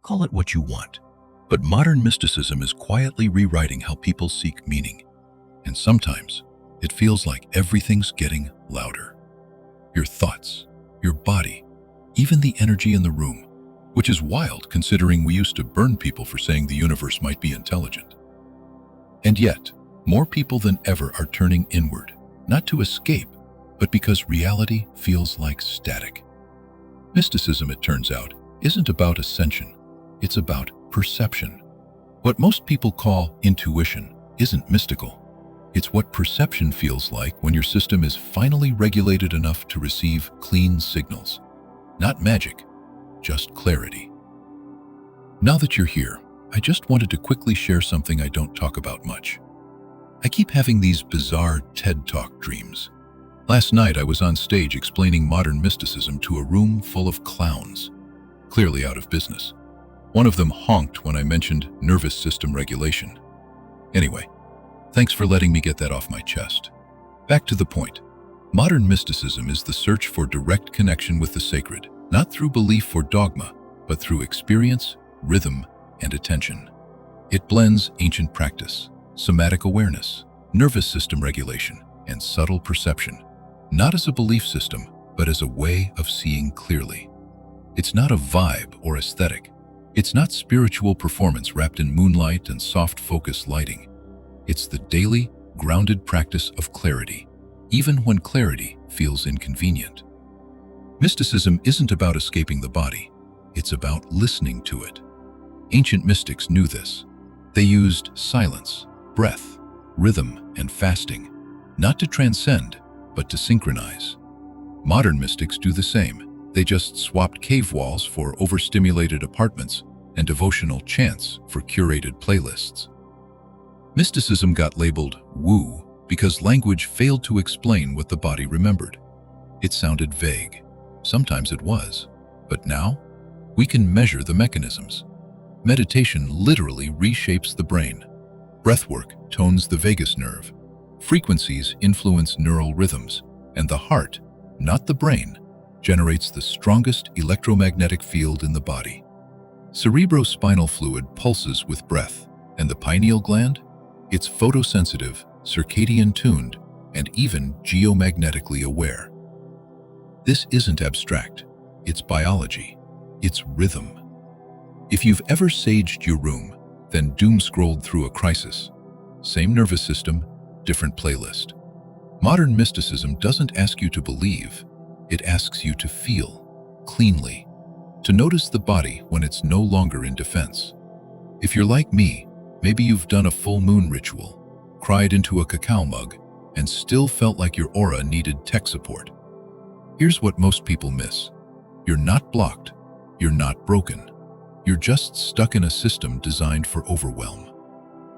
Call it what you want. But modern mysticism is quietly rewriting how people seek meaning. And sometimes, it feels like everything's getting louder. Your thoughts, your body, even the energy in the room, which is wild considering we used to burn people for saying the universe might be intelligent. And yet, more people than ever are turning inward, not to escape, but because reality feels like static. Mysticism, it turns out, isn't about ascension, it's about perception. What most people call intuition isn't mystical. It's what perception feels like when your system is finally regulated enough to receive clean signals. Not magic, just clarity. Now that you're here, I just wanted to quickly share something I don't talk about much. I keep having these bizarre TED Talk dreams. Last night I was on stage explaining modern mysticism to a room full of clowns, clearly out of business. One of them honked when I mentioned nervous system regulation. Anyway, thanks for letting me get that off my chest. Back to the point. Modern mysticism is the search for direct connection with the sacred, not through belief or dogma, but through experience, rhythm, and attention. It blends ancient practice, somatic awareness, nervous system regulation, and subtle perception, not as a belief system, but as a way of seeing clearly. It's not a vibe or aesthetic. It's not spiritual performance wrapped in moonlight and soft focus lighting. It's the daily, grounded practice of clarity, even when clarity feels inconvenient. Mysticism isn't about escaping the body. It's about listening to it. Ancient mystics knew this. They used silence, breath, rhythm, and fasting, not to transcend, but to synchronize. Modern mystics do the same. They just swapped cave walls for overstimulated apartments and devotional chants for curated playlists. Mysticism got labeled woo because language failed to explain what the body remembered. It sounded vague. Sometimes it was. But now, we can measure the mechanisms. Meditation literally reshapes the brain. Breathwork tones the vagus nerve. Frequencies influence neural rhythms. And the heart, not the brain, generates the strongest electromagnetic field in the body. Cerebrospinal fluid pulses with breath, and the pineal gland? It's photosensitive, circadian-tuned, and even geomagnetically aware. This isn't abstract. It's biology. It's rhythm. If you've ever saged your room, then doom-scrolled through a crisis, same nervous system, different playlist. Modern mysticism doesn't ask you to believe. It asks you to feel, cleanly, to notice the body when it's no longer in defense. If you're like me, maybe you've done a full moon ritual, cried into a cacao mug, and still felt like your aura needed tech support. Here's what most people miss. You're not blocked. You're not broken. You're just stuck in a system designed for overwhelm.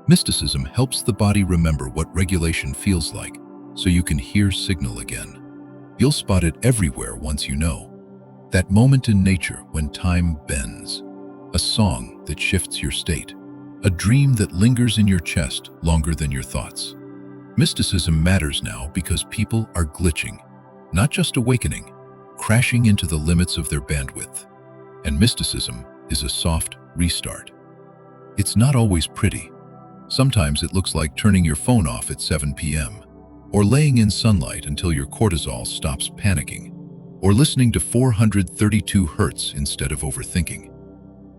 Mysticism helps the body remember what regulation feels like, so you can hear signal again. You'll spot it everywhere once you know. That moment in nature when time bends. A song that shifts your state. A dream that lingers in your chest longer than your thoughts. Mysticism matters now because people are glitching, not just awakening, crashing into the limits of their bandwidth. And mysticism is a soft restart. It's not always pretty. Sometimes it looks like turning your phone off at 7 p.m., or laying in sunlight until your cortisol stops panicking, or listening to 432 hertz instead of overthinking.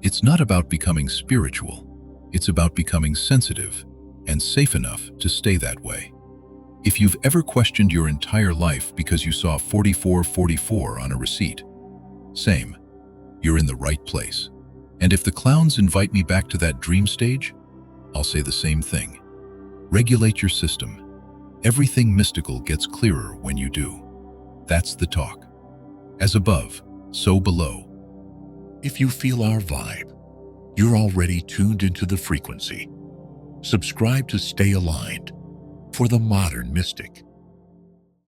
It's not about becoming spiritual. It's about becoming sensitive and safe enough to stay that way. If you've ever questioned your entire life because you saw 4444 on a receipt, same, you're in the right place. And if the clowns invite me back to that dream stage, I'll say the same thing. Regulate your system. Everything mystical gets clearer when you do. That's the talk. As above, so below. If you feel our vibe, you're already tuned into the frequency. Subscribe to stay aligned for the modern mystic.